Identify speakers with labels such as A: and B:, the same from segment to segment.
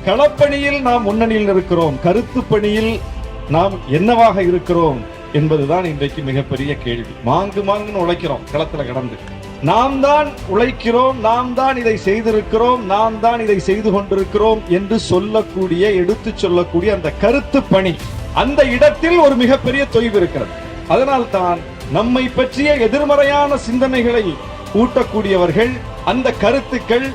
A: களப்பணியில் நாம் முன்னணியில் இருக்கிறோம், கருத்து பணியில் நாம் என்னவாக இருக்கிறோம் என்பதுதான் இன்றைக்கு மிகப்பெரிய கேள்வி. மாங்குன்னு உழைக்கிறோம், களத்துல கடந்து நாம் தான் உழைக்கிறோம், நாம் தான் இதை செய்திருக்கிறோம், நாம் தான் இதை செய்து கொண்டிருக்கிறோம் என்று சொல்லக்கூடிய, எடுத்து சொல்லக்கூடிய அந்த கருத்து பணி, அந்த இடத்தில் ஒரு மிகப்பெரிய தொய்வு இருக்கிறது. அதனால்தான் நம்மை பற்றிய எதிர்மறையான சிந்தனைகளை ஊட்டக்கூடியவர்கள் அந்த கருத்துக்கள்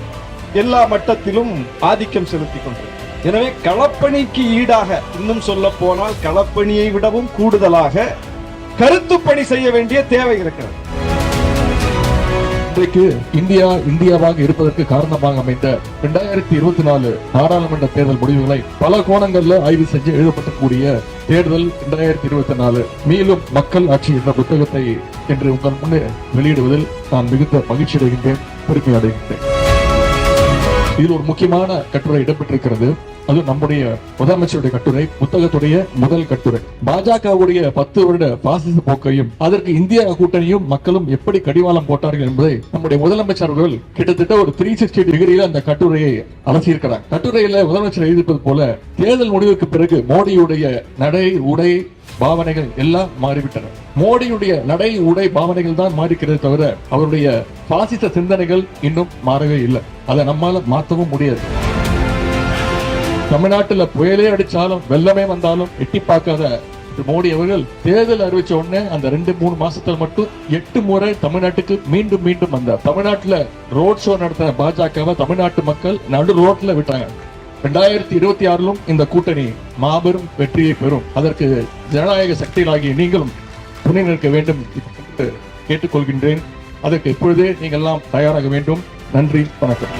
A: எல்லா மட்டத்திலும் ஆதிக்கம் செலுத்திக் கொண்டது. எனவே களப்பணிக்கு ஈடாக, இன்னும் சொல்ல போனால் களப்பணியை விடவும் கூடுதலாக கருத்து பணி செய்ய வேண்டிய தேவை இருக்கிறது.
B: இன்றைக்கு இந்தியாவாக இருப்பதற்கு காரணமாக அமைந்த 2024 நாடாளுமன்ற தேர்தல் முடிவுகளை பல கோணங்கள்ல ஆய்வு செஞ்சு எழுதப்படக்கூடிய தேர்தல் 2024 மீளும் மக்கள் ஆட்சி என்ற புத்தகத்தை என்று உங்கள் முன்னே வெளியிடுவதில் நான் மிகுந்த மகிழ்ச்சி அடைகின்றேன், பெருமை அடைகின்றேன். இதில் ஒரு முக்கியமான கட்டுரை இடம்பெற்றிருக்கிறது. அது நம்முடைய முதலமைச்சருடைய கட்டுரை, புத்தகத்துடைய முதல் கட்டுரை. பாஜகவுடைய 10 வருட பாசிச போக்கையும் அதற்கு இந்தியா கூட்டணியும் மக்களும் எப்படி கடிவாளம் போட்டார்கள் என்பதை நம்முடைய முதலமைச்சர் அவர்கள் கிட்டத்தட்ட ஒரு 360 டிகிரியில அந்த கட்டுரையை அலசியிருக்கிறார். கட்டுரையில முதலமைச்சர் எழுதியிருப்பது போல, தேர்தல் முடிவுக்கு பிறகு மோடியுடைய நடை, உடை, பாவனைகள் எல்லாம் மாறிவிட்டன. மோடியுடைய நடை, உடை, பாவனைகள் தான் மாறிக்கிறது தவிர அவருடைய பாசிச சிந்தனைகள் இன்னும் மாறவே இல்லை. அதை நம்மால மாற்றவும் முடியாது. தமிழ்நாட்டுல புயலே அடிச்சாலும் வெள்ளமே வந்தாலும் எட்டி பார்க்காத மோடி அவர்கள் தேர்தல் அறிவிச்ச உடனே அந்த 2-3 மாசத்துல மட்டும் 8 முறை தமிழ்நாட்டுக்கு மீண்டும் மீண்டும் வந்தார். தமிழ்நாட்டுல ரோட் ஷோ நடத்தின பாஜகவை தமிழ்நாட்டு மக்கள் நடு ரோட்ல விட்டாங்க. 2026 இந்த கூட்டணி மாபெரும் வெற்றியை பெறும். அதற்கு ஜனநாயக சக்திகளாகிய நீங்களும் துணை நிற்க வேண்டும் என்று கேட்டுக்கொள்கின்றேன். அதற்கு இப்பொழுதே நீங்கள் எல்லாம் தயாராக வேண்டும். நன்றி, வணக்கம்.